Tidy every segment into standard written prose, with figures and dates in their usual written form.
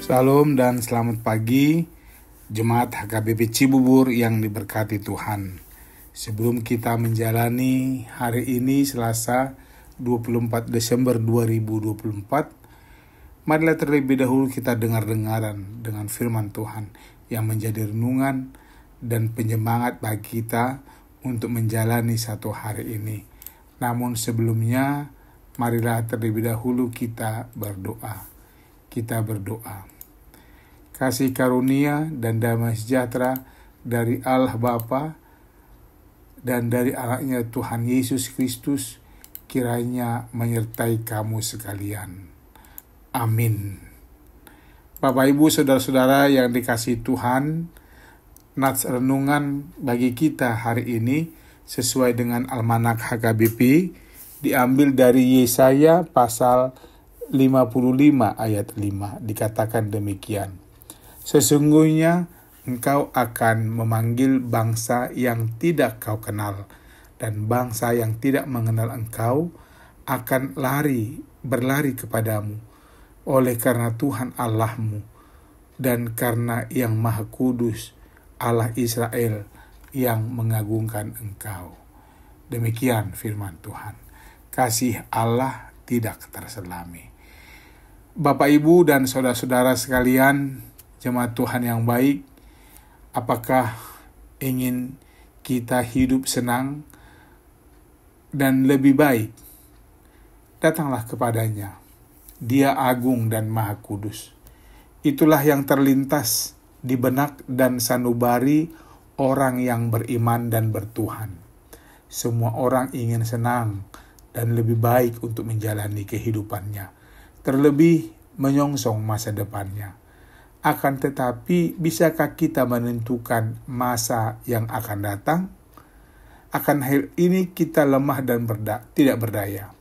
Salam dan selamat pagi Jemaat HKBP Cibubur yang diberkati Tuhan. Sebelum kita menjalani hari ini Selasa 24 Desember 2024, marilah terlebih dahulu kita dengar-dengaran dengan firman Tuhan yang menjadi renungan dan penyemangat bagi kita untuk menjalani satu hari ini. Namun sebelumnya, marilah terlebih dahulu kita berdoa. Kita berdoa. Kasih karunia dan damai sejahtera dari Allah Bapa dan dari anaknya Tuhan Yesus Kristus kiranya menyertai kamu sekalian. Amin. Bapak Ibu saudara-saudara yang dikasihi Tuhan, nats renungan bagi kita hari ini sesuai dengan Almanak HKBP diambil dari Yesaya pasal 55 ayat 5. Dikatakan demikian. Sesungguhnya engkau akan memanggil bangsa yang tidak kau kenal, dan bangsa yang tidak mengenal engkau akan berlari kepadamu, oleh karena Tuhan Allahmu, dan karena yang Maha Kudus, Allah Israel, yang mengagungkan engkau. Demikian firman Tuhan. Kasih Allah tidak terselami. Bapak, Ibu, dan saudara-saudara sekalian, jemaat Tuhan yang baik, apakah ingin kita hidup senang dan lebih baik? Datanglah kepadanya. Dia agung dan maha kudus. Itulah yang terlintas di benak dan sanubari orang yang beriman dan bertuhan. Semua orang ingin senang dan lebih baik untuk menjalani kehidupannya, terlebih menyongsong masa depannya. Akan tetapi, bisakah kita menentukan masa yang akan datang? Akan hal ini kita lemah dan tidak berdaya.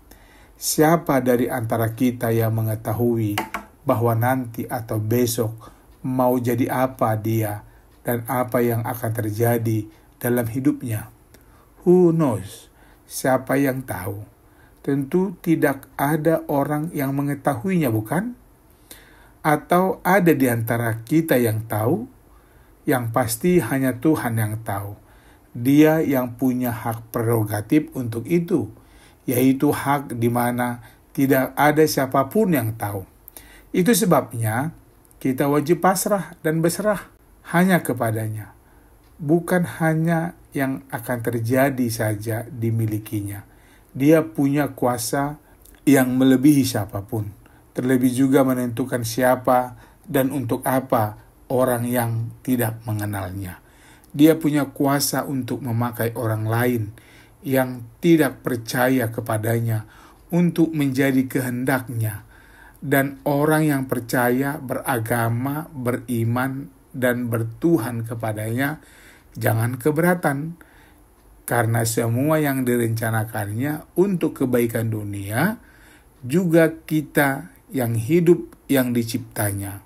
Siapa dari antara kita yang mengetahui bahwa nanti atau besok mau jadi apa dia dan apa yang akan terjadi dalam hidupnya? Who knows? Siapa yang tahu? Tentu tidak ada orang yang mengetahuinya, bukan? Atau ada di antara kita yang tahu? Yang pasti hanya Tuhan yang tahu. Dia yang punya hak prerogatif untuk itu, yaitu hak di mana tidak ada siapapun yang tahu. Itu sebabnya kita wajib pasrah dan berserah hanya kepadanya. Bukan hanya yang akan terjadi saja dimilikinya. Dia punya kuasa yang melebihi siapapun. Terlebih juga menentukan siapa dan untuk apa orang yang tidak mengenalnya. Dia punya kuasa untuk memakai orang lain yang tidak percaya kepadanya untuk menjadi kehendaknya. Dan orang yang percaya, beragama, beriman, dan bertuhan kepadanya, jangan keberatan. Karena semua yang direncanakannya untuk kebaikan dunia, juga kita yang hidup yang diciptanya,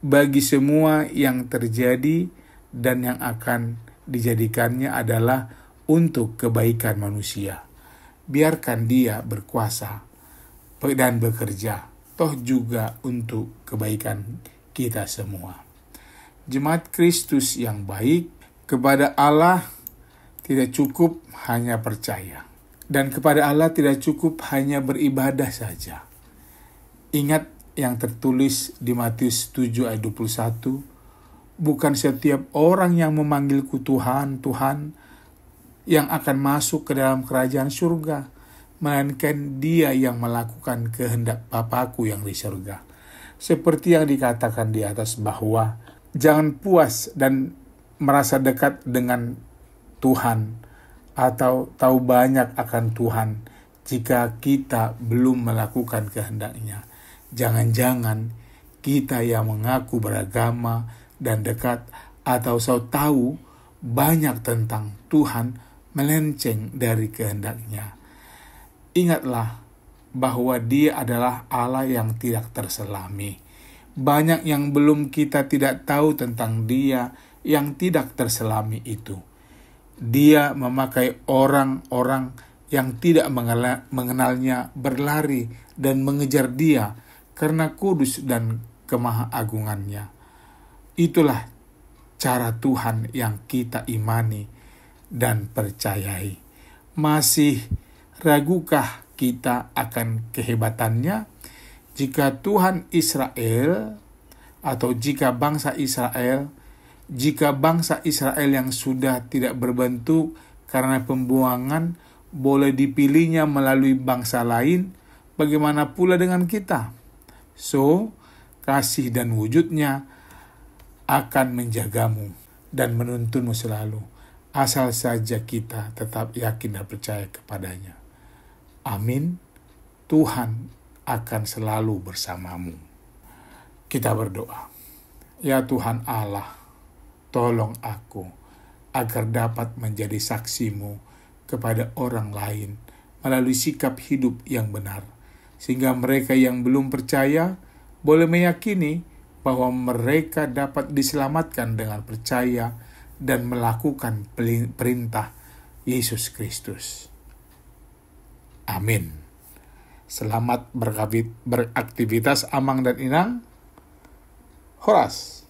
bagi semua yang terjadi dan yang akan dijadikannya adalah untuk kebaikan manusia. Biarkan dia berkuasa dan bekerja, toh juga untuk kebaikan kita semua. Jemaat Kristus yang baik, kepada Allah tidak cukup hanya percaya, dan kepada Allah tidak cukup hanya beribadah saja. Ingat yang tertulis di Matius 7 ayat 21, bukan setiap orang yang memanggilku Tuhan, Tuhan, yang akan masuk ke dalam kerajaan surga, melainkan dia yang melakukan kehendak Bapa-Ku yang di surga. Seperti yang dikatakan di atas bahwa jangan puas dan merasa dekat dengan Tuhan atau tahu banyak akan Tuhan jika kita belum melakukan kehendak-Nya. Jangan-jangan kita yang mengaku beragama dan dekat atau tahu banyak tentang Tuhan melenceng dari kehendak-Nya. Ingatlah bahwa Dia adalah Allah yang tidak terselami. Banyak yang belum kita tidak tahu tentang Dia yang tidak terselami itu. Dia memakai orang-orang yang tidak mengenalnya berlari dan mengejar Dia karena kudus dan kemahaagungannya. Itulah cara Tuhan yang kita imani dan percayai. Masih ragukah kita akan kehebatannya? Jika Tuhan Israel atau jika bangsa Israel yang sudah tidak berbentuk karena pembuangan boleh dipilihnya melalui bangsa lain, bagaimana pula dengan kita? So, kasih dan wujudnya akan menjagamu dan menuntunmu selalu, asal saja kita tetap yakin dan percaya kepadanya. Amin. Tuhan akan selalu bersamamu. Kita berdoa. Ya Tuhan Allah, tolong aku agar dapat menjadi saksimu kepada orang lain melalui sikap hidup yang benar, sehingga mereka yang belum percaya boleh meyakini bahwa mereka dapat diselamatkan dengan percaya dan melakukan perintah Yesus Kristus. Amin. Selamat beraktivitas Amang dan Inang. Horas.